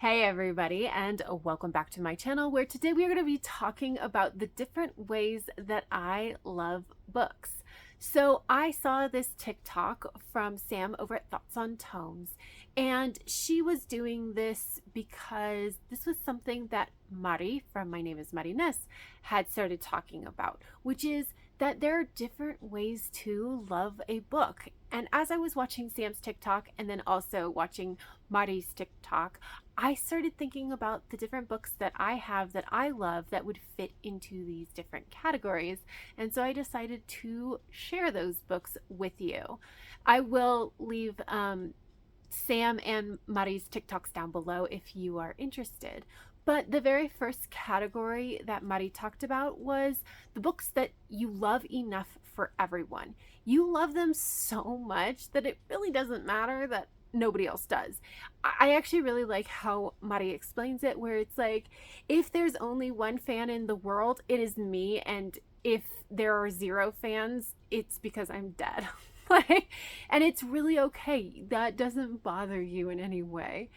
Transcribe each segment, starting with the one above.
Hey everybody, and welcome back to my channel, where today we are going to be talking about the different ways that I love books. So I saw this TikTok from Sam over at Thoughts on Tomes, and she was doing this because this was something that Mari from My Name is Marines had started talking about, which is that there are different ways to love a book. And as I was watching Sam's TikTok and then also watching Mari's TikTok, I started thinking about the different books that I have that I love that would fit into these different categories. And so I decided to share those books with you. I will leave Sam and Mari's TikToks down below if you are interested. But the very first category that Mari talked about was the books that you love enough for everyone. You love them so much that it really doesn't matter that nobody else does. I actually really like how Mari explains it, where it's like, if there's only one fan in the world, it is me, and if there are zero fans, it's because I'm dead. And it's really okay. That doesn't bother you in any way.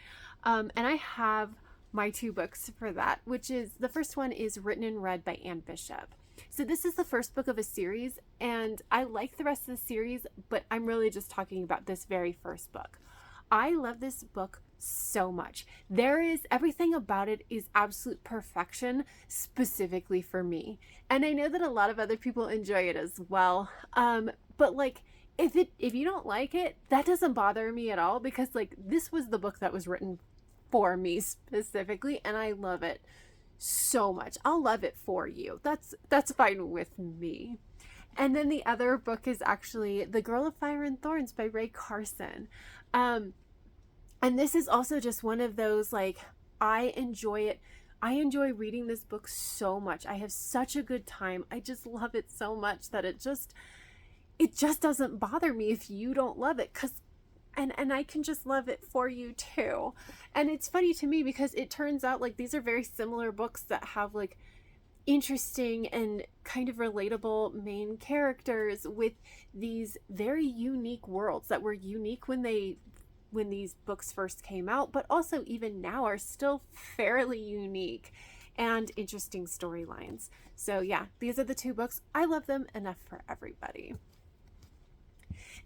And I have my two books for that, which is, the first one is Written and Read by Anne Bishop. So this is the first book of a series, and I like the rest of the series, but I'm really just talking about this very first book. I love this book so much. Everything about it is absolute perfection, specifically for me. And I know that a lot of other people enjoy it as well. But like, if you don't like it, that doesn't bother me at all, because like, this was the book that was written for me specifically, and I love it so much. I'll love it for you. That's fine with me. And then the other book is actually The Girl of Fire and Thorns by Ray Carson. And this is also just one of those, like, I enjoy it. I enjoy reading this book so much. I have such a good time. I just love it so much that it just doesn't bother me if you don't love it, and I can just love it for you too. And it's funny to me because it turns out like these are very similar books that have like interesting and kind of relatable main characters with these very unique worlds that were unique when these books first came out, but also even now are still fairly unique and interesting storylines. So yeah, these are the two books. I love them enough for everybody.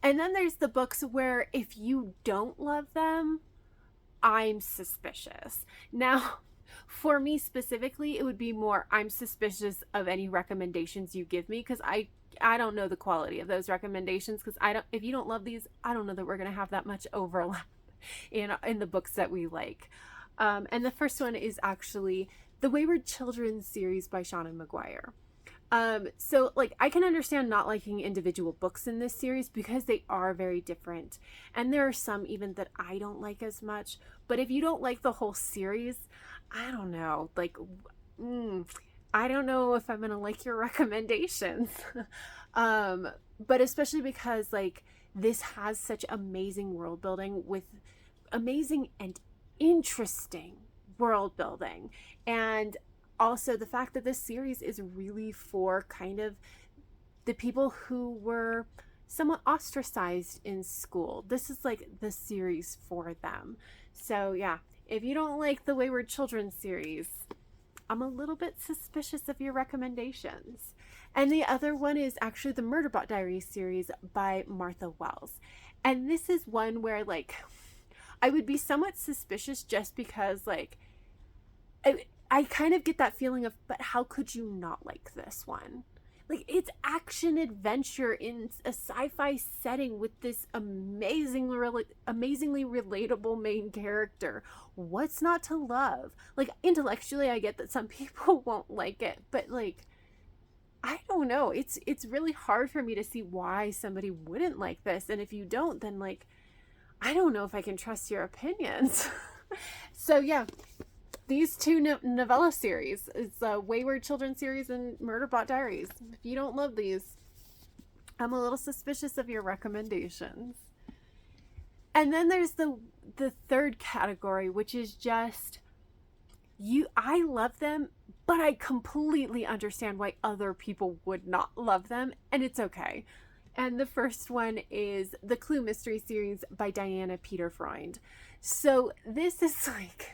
And then there's the books where if you don't love them, I'm suspicious. Now, for me specifically, it would be more, I'm suspicious of any recommendations you give me, because I don't know the quality of those recommendations, because if you don't love these, I don't know that we're going to have that much overlap in the books that we like. And the first one is actually the Wayward Children series by Seanan McGuire. So like, I can understand not liking individual books in this series because they are very different, and there are some even that I don't like as much. But if you don't like the whole series, I don't know, like, I don't know if I'm gonna like your recommendations. But especially because like, this has such amazing world building, with amazing and interesting world building, and also the fact that this series is really for kind of the people who were somewhat ostracized in school. This is like the series for them. So yeah, if you don't like the Wayward Children series, I'm a little bit suspicious of your recommendations. And the other one is actually the Murderbot Diaries series by Martha Wells. And this is one where like, I would be somewhat suspicious just because like, I kind of get that feeling of, but how could you not like this one? Like, it's action adventure in a sci-fi setting with this amazingly relatable main character. What's not to love? Like, intellectually, I get that some people won't like it, but like, I don't know. It's really hard for me to see why somebody wouldn't like this. And if you don't, then like, I don't know if I can trust your opinions. So yeah, these two novella series, it's a Wayward Children series and Murderbot Diaries. If you don't love these, I'm a little suspicious of your recommendations. And then there's the third category, which is just, I love them, but I completely understand why other people would not love them, and it's okay. And the first one is the Clue Mystery series by Diana Peter Freund. So this is like,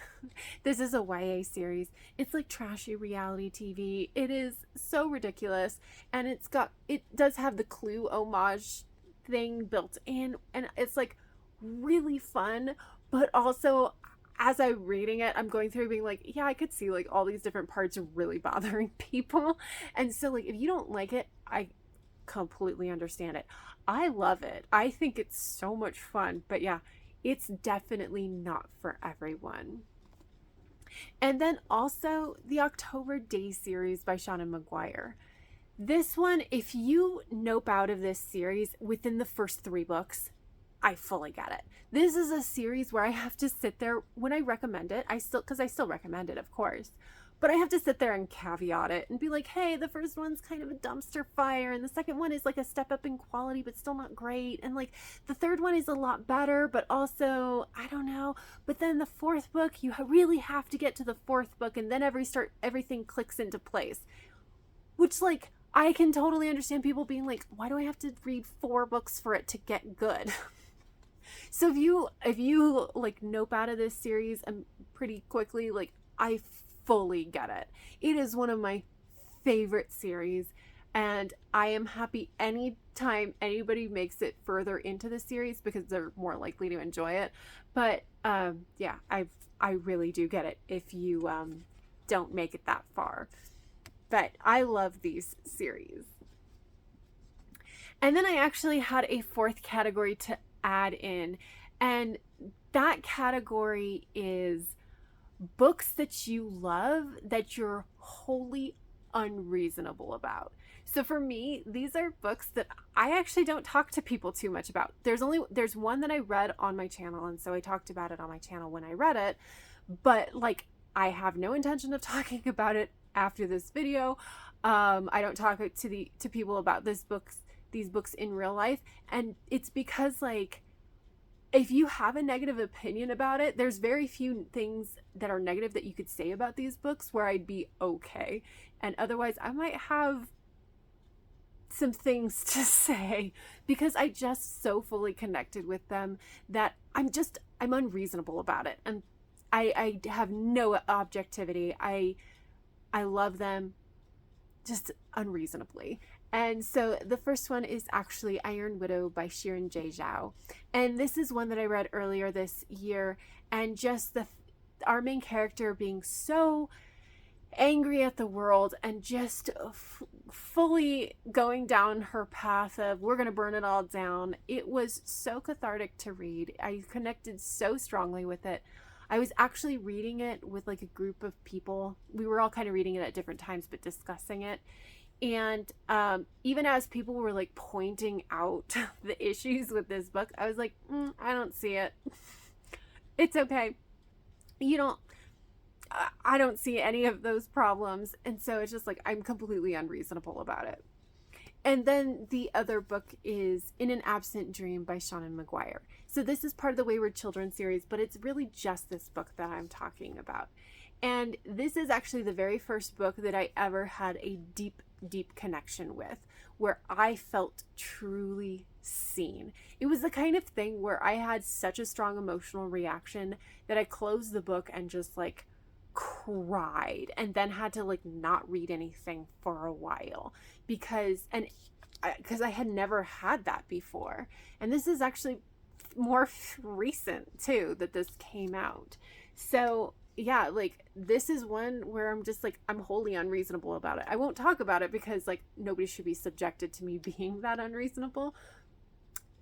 This is a YA series. It's like trashy reality TV. It is so ridiculous, and it does have the Clue homage thing built in, and it's like really fun, but also as I'm reading it, I'm going through being like, yeah, I could see like all these different parts really bothering people. And so like if you don't like it, I completely understand it. I love it. I think it's so much fun. But yeah, it's definitely not for everyone. And then also the October Day series by Shauna McGuire. This one, if you nope out of this series within the first 3 books, I fully get it. This is a series where I have to sit there when I recommend it. Because I still recommend it, of course. But I have to sit there and caveat it and be like, hey, the first one's kind of a dumpster fire, and the second one is like a step up in quality, but still not great. And like the third one is a lot better, but also, I don't know. But then the 4th book, you really have to get to the 4th book, and then everything clicks into place. Which, like, I can totally understand people being like, why do I have to read 4 books for it to get good? So if you like nope out of this series and pretty quickly, like, I fully get it. It is one of my favorite series, and I am happy anytime anybody makes it further into the series because they're more likely to enjoy it. But yeah, I really do get it if you don't make it that far. But I love these series. And then I actually had a 4th category to add in, and that category is books that you love that you're wholly unreasonable about. So for me, these are books that I actually don't talk to people too much about. There's one that I read on my channel, and so I talked about it on my channel when I read it, but like I have no intention of talking about it after this video. I don't talk to people about these books in real life, and it's because like if you have a negative opinion about it, there's very few things that are negative that you could say about these books where I'd be okay. And otherwise, I might have some things to say because I just so fully connected with them that I'm unreasonable about it. And I have no objectivity. I love them just unreasonably. And so the first one is actually Iron Widow by Shirin J. Zhao. And this is one that I read earlier this year, and just our main character being so angry at the world and just fully going down her path of we're going to burn it all down. It was so cathartic to read. I connected so strongly with it. I was actually reading it with like a group of people. We were all kind of reading it at different times, but discussing it. And even as people were like pointing out the issues with this book, I was like, I don't see it. It's okay. I don't see any of those problems. And so it's just like, I'm completely unreasonable about it. And then the other book is In an Absent Dream by Shauna McGuire. So this is part of the Wayward Children series, but it's really just this book that I'm talking about. And this is actually the very first book that I ever had a deep connection with, where I felt truly seen. It was the kind of thing where I had such a strong emotional reaction that I closed the book and just like cried, and then had to like not read anything for a while because I had never had that before. And this is actually more recent too that this came out. So yeah, like this is one where I'm just like, I'm wholly unreasonable about it. I won't talk about it because like nobody should be subjected to me being that unreasonable,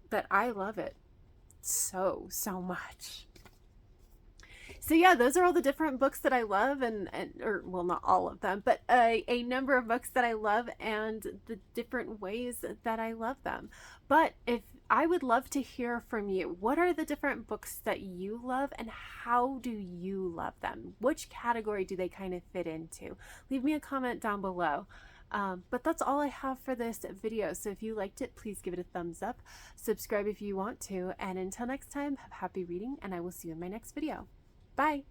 but I love it so much. So yeah, those are all the different books that I love, or well, not all of them, but a number of books that I love and the different ways that I love them. But if I would love to hear from you, what are the different books that you love and how do you love them? Which category do they kind of fit into? Leave me a comment down below. But that's all I have for this video. So if you liked it, please give it a thumbs up, subscribe if you want to, and until next time, have happy reading, and I will see you in my next video. Bye.